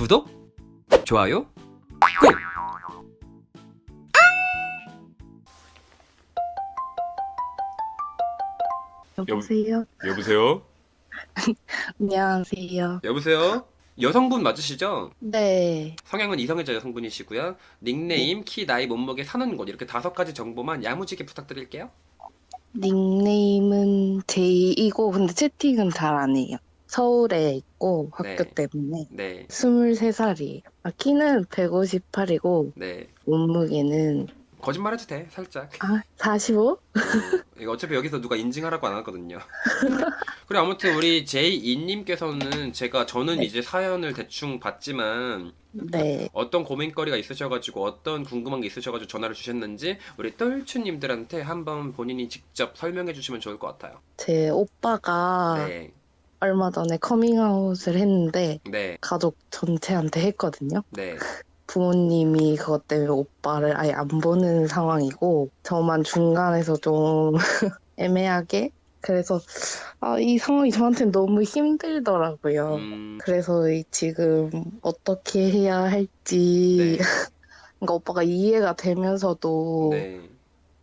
구독, 좋아요, 꾹! 여보세요? 여보세요? 안녕하세요. 여보세요? 여성분 맞으시죠? 네, 성향은 이성애자 여성분이시고요. 네. 닉네임, 키, 나이, 몸무게, 사는 곳 이렇게 5가지 정보만 야무지게 부탁드릴게요. 닉네임은 제이이고, 근데 채팅은 잘 안 해요. 서울에 있고, 학교 네, 때문에. 네, 23살이에요. 키는 158이고, 네. 몸무게는, 거짓말해도 돼, 살짝. 45? 이거 어차피 여기서 누가 인증하라고 안 하거든요. 그래, 아무튼 우리 제이이님께서는 저는 네, 이제 사연을 대충 봤지만 네. 어떤 고민거리가 있으셔가지고 어떤 궁금한 게 있으셔가지고 전화를 주셨는지 우리 똘추님들한테 한번 본인이 직접 설명해 주시면 좋을 것 같아요. 제 오빠가 네, 얼마 전에 커밍아웃을 했는데, 네, 가족 전체한테 했거든요. 네. 부모님이 그것 때문에 오빠를 아예 안 보는 상황이고, 저만 중간에서 좀 애매하게. 그래서, 이 상황이 저한테는 너무 힘들더라고요. 음, 그래서 지금 어떻게 해야 할지, 네, 그러니까 오빠가 이해가 되면서도 네,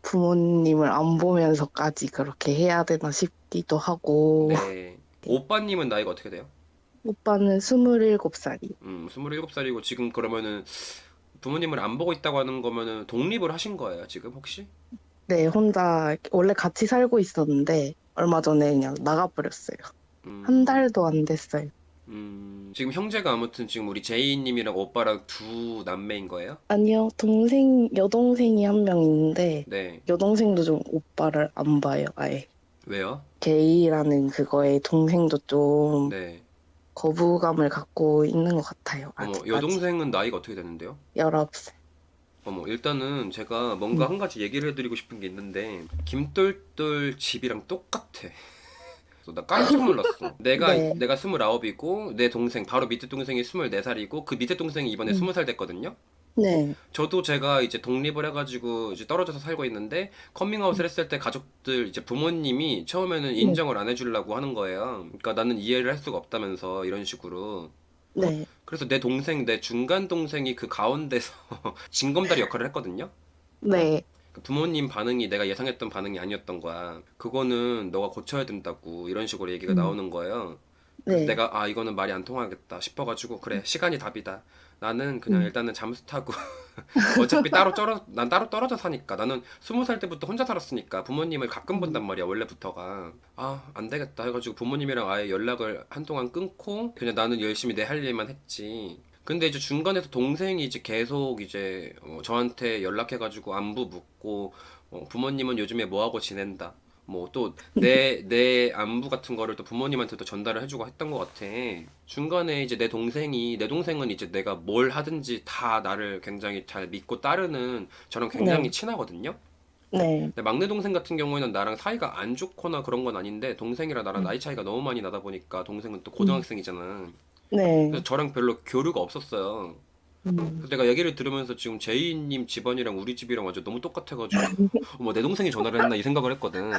부모님을 안 보면서까지 그렇게 해야 되나 싶기도 하고, 네. 오빠님은 나이가 어떻게 돼요? 오빠는 27살이. 27살이고 지금 그러면은 부모님을 안 보고 있다고 하는 거면은 독립을 하신 거예요, 지금 혹시? 네, 혼자 원래 같이 살고 있었는데, 얼마 전에 그냥 나가버렸어요. 한 음, 달도 안 됐어요. 지금 형제가 아무튼 지금 우리 제이님이랑 오빠랑 두 남매인 거예요? 아니요, 여동생이 한 명 있는데, 네. 여동생도 좀 오빠를 안 봐요, 아예. 왜요? 게이라는 그거에 동생도 좀 네. 거부감을 갖고 있는 것 같아요, 어머, 아직까지. 여동생은 나이가 어떻게 되는데요? 19살. 어머, 일단은 제가 뭔가 음. 한 가지 얘기를 해드리고 싶은 게 있는데, 김똘똘 집이랑 똑같아. 그래서 나 깜짝 놀랐어. 네, 내가 29이고, 내 동생, 바로 밑에 동생이 24살이고, 그 밑에 동생이 이번에 음. 20살 됐거든요? 네, 저도 제가 이제 독립을 해가지고 이제 떨어져서 살고 있는데, 커밍아웃을 했을 때 가족들, 이제 부모님이 처음에는 네, 인정을 안 해주려고 하는 거예요. 그러니까 나는 이해를 할 수가 없다면서, 이런 식으로. 네, 그래서 내 중간 동생이 그 가운데서 징검다리 역할을 했거든요. 네, 그 부모님 반응이 내가 예상했던 반응이 아니었던 거야. 그거는 너가 고쳐야 된다고 이런 식으로 얘기가 음, 나오는 거예요. 그래서 네, 내가 이거는 말이 안 통하겠다 싶어가지고 그래 시간이 답이다. 나는 그냥 음, 일단은 잠수 타고 어차피 난 따로 떨어져 사니까 나는 20살 때부터 혼자 살았으니까 부모님을 가끔 음, 본단 말이야 원래부터가 안 되겠다 해가지고 부모님이랑 아예 연락을 한동안 끊고 그냥 나는 열심히 내 할 일만 했지. 근데 이제 중간에서 동생이 이제 계속 이제 저한테 연락해가지고 안부 묻고 부모님은 요즘에 뭐 하고 지낸다. 뭐 또 내 안부 같은 거를 또 부모님한테도 전달을 해주고 했던 것 같아. 중간에 이제 내 동생은 이제 내가 뭘 하든지 다 나를 굉장히 잘 믿고 따르는 저랑 굉장히 네, 친하거든요. 네, 근데 막내 동생 같은 경우에는 나랑 사이가 안 좋거나 그런 건 아닌데 동생이랑 나랑 음, 나이 차이가 너무 많이 나다 보니까 동생은 또 음, 고등학생이잖아. 그래서 네, 저랑 별로 교류가 없었어요. 음, 그래서 내가 얘기를 들으면서 지금 제이님 집안이랑 우리 집이랑 완전 너무 똑같아가지고 어머 내 동생이 전화를 했나 이 생각을 했거든.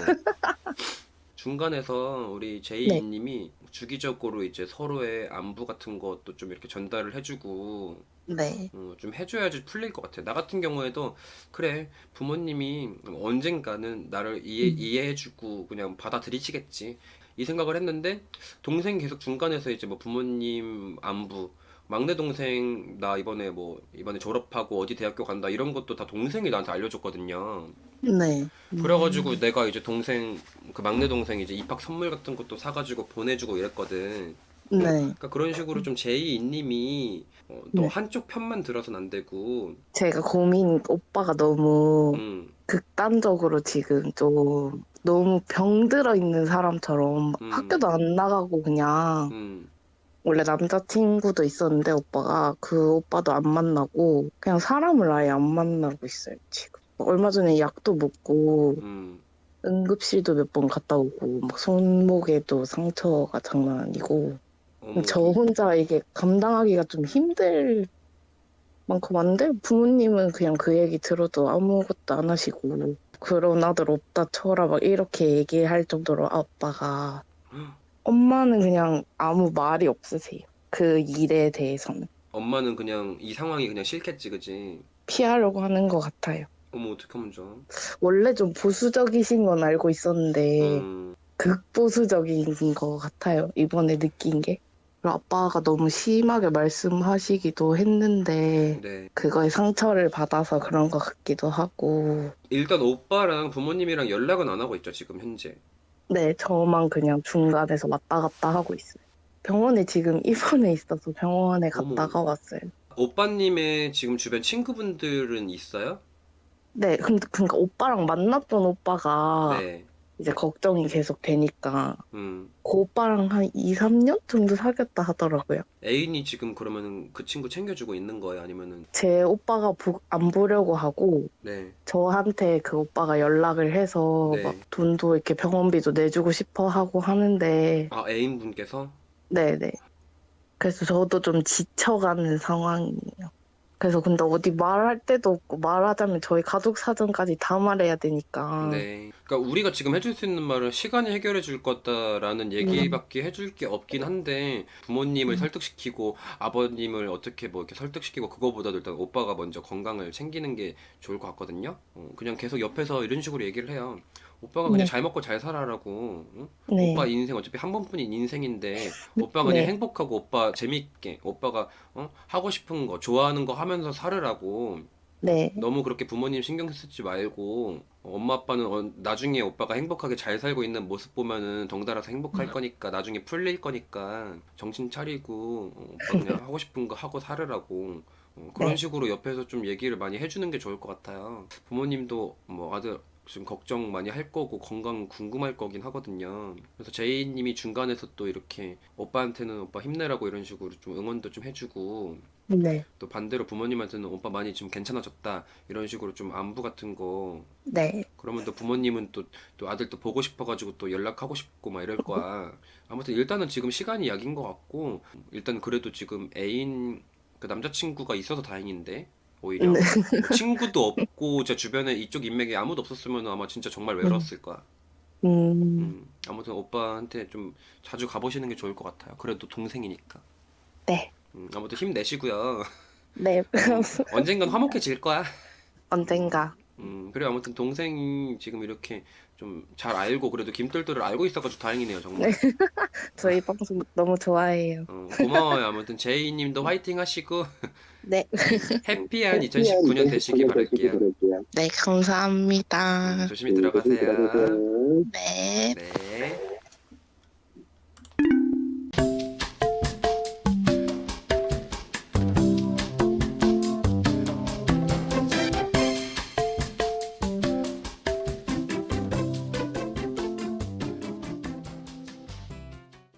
중간에서 우리 네, 제이님이 주기적으로 이제 서로의 안부 같은 것도 좀 이렇게 전달을 해주고 네, 좀 해줘야지 풀릴 것 같아. 나 같은 경우에도 그래 부모님이 언젠가는 나를 음, 이해해주고 그냥 받아들이시겠지 이 생각을 했는데 동생이 계속 중간에서 이제 뭐 부모님 안부 막내 동생 나 이번에 졸업하고 어디 대학교 간다 이런 것도 다 동생이 나한테 알려줬거든요. 네, 그래가지고 내가 이제 그 막내 동생 이제 입학 선물 같은 것도 사가지고 보내주고 이랬거든. 네, 그러니까 그런 식으로 좀 제이님이 또 네. 한쪽 편만 들어선 안 되고, 제가 오빠가 너무 음, 극단적으로 지금 좀 너무 병들어 있는 사람처럼 음, 학교도 안 나가고 그냥 음, 원래 남자친구도 있었는데 오빠가 그 오빠도 안 만나고 그냥 사람을 아예 안 만나고 있어요, 지금. 얼마 전에 약도 먹고 음, 응급실도 몇 번 갔다 오고 막 손목에도 상처가 장난 아니고 어머, 저 혼자 이게 감당하기가 좀 힘들 많고 많은데 부모님은 그냥 그 얘기 들어도 아무것도 안 하시고 그런 아들 없다 쳐라 막 이렇게 얘기할 정도로 아빠가 엄마는 그냥 아무 말이 없으세요. 그 일에 대해서는. 엄마는 그냥 이 상황이 그냥 싫겠지, 그지? 피하려고 하는 것 같아요. 어머, 어떡하면 좋아. 원래 좀 보수적이신 건 알고 있었는데 음, 극보수적인 것 같아요. 이번에 느낀 게. 그리고 아빠가 너무 심하게 말씀하시기도 했는데 네. 그거에 상처를 받아서 그런 것 같기도 하고. 일단 오빠랑 부모님이랑 연락은 안 하고 있죠, 지금 현재. 네, 저만 그냥 중간에서 왔다 갔다 하고 있어요. 병원에 지금 입원해 있어서 병원에 어머. 갔다가 왔어요. 오빠님의 지금 주변 친구분들은 있어요? 네, 근데 그러니까 오빠랑 만났던 오빠가 네. 이제 걱정이 계속 되니까 음. 그 오빠랑 한 2, 3년 정도 사귀었다 하더라고요. 애인이 지금 그러면은 그 친구 챙겨주고 있는 거예요? 아니면은, 제 오빠가 안 보려고 하고 네. 저한테 그 오빠가 연락을 해서 막 네. 돈도 이렇게 병원비도 내주고 싶어 하고 하는데 아, 애인분께서? 네네. 그래서 저도 좀 지쳐가는 상황이에요. 그래서 근데 어디 말할 데도 없고 말하자면 저희 가족 사정까지 다 말해야 되니까. 네. 그러니까 우리가 지금 해줄 수 있는 말은 시간이 해결해 줄 거다라는 음, 얘기밖에 해줄 게 없긴 한데 부모님을 음, 설득시키고 아버님을 어떻게 뭐 이렇게 설득시키고 그거보다도 일단 오빠가 먼저 건강을 챙기는 게 좋을 것 같거든요. 그냥 계속 옆에서 이런 식으로 얘기를 해요. 오빠가 그냥 네, 잘 먹고 잘 살아라고. 응? 오빠 네, 인생 어차피 한 번뿐인 인생인데 오빠가 그냥 네, 행복하고 오빠 재밌게 오빠가 하고 싶은 거 좋아하는 거 하면서 살으라고. 네, 너무 그렇게 부모님 신경 쓰지 말고 엄마 아빠는 나중에 오빠가 행복하게 잘 살고 있는 모습 보면은 덩달아서 행복할 거니까 나중에 풀릴 거니까 정신 차리고 오빠 그냥 하고 싶은 거 하고 살으라고 그런 네, 식으로 옆에서 좀 얘기를 많이 해주는 게 좋을 것 같아요. 부모님도 뭐 아들 지금 걱정 많이 할 거고 건강 궁금할 거긴 하거든요. 그래서 제이님이 중간에서 또 이렇게 오빠한테는 오빠 힘내라고 이런 식으로 좀 응원도 좀 해주고 네, 또 반대로 부모님한테는 오빠 많이 좀 괜찮아졌다 이런 식으로 좀 안부 같은 거 네, 그러면 또 부모님은 또 아들 또 보고 싶어가지고 또 연락하고 싶고 막 이럴 거야. 아무튼 일단은 지금 시간이 약인 것 같고 일단 그래도 지금 애인 그 남자친구가 있어서 다행인데 네. 오히려 뭐 친구도 없고 제 주변에 이쪽 인맥에 아무도 없었으면 아마 진짜 정말 음, 외로웠을 거야. 음, 아무튼 오빠한테 좀 자주 가보시는 게 좋을 것 같아요. 그래도 동생이니까. 네, 아무튼 힘내시고요. 네. 언젠간 화목해질 거야. 언젠가. 그래 아무튼 동생이 지금 이렇게 좀 잘 알고 그래도 김떨떨을 알고 있어가지고 다행이네요 네, 정말. 저희 방송 너무 좋아해요. 고마워요. 아무튼 제이님도 화이팅 하시고 네, 해피한 2019년 되시기 바랄게요. 네, 감사합니다. 조심히 들어가세요. 네. 네.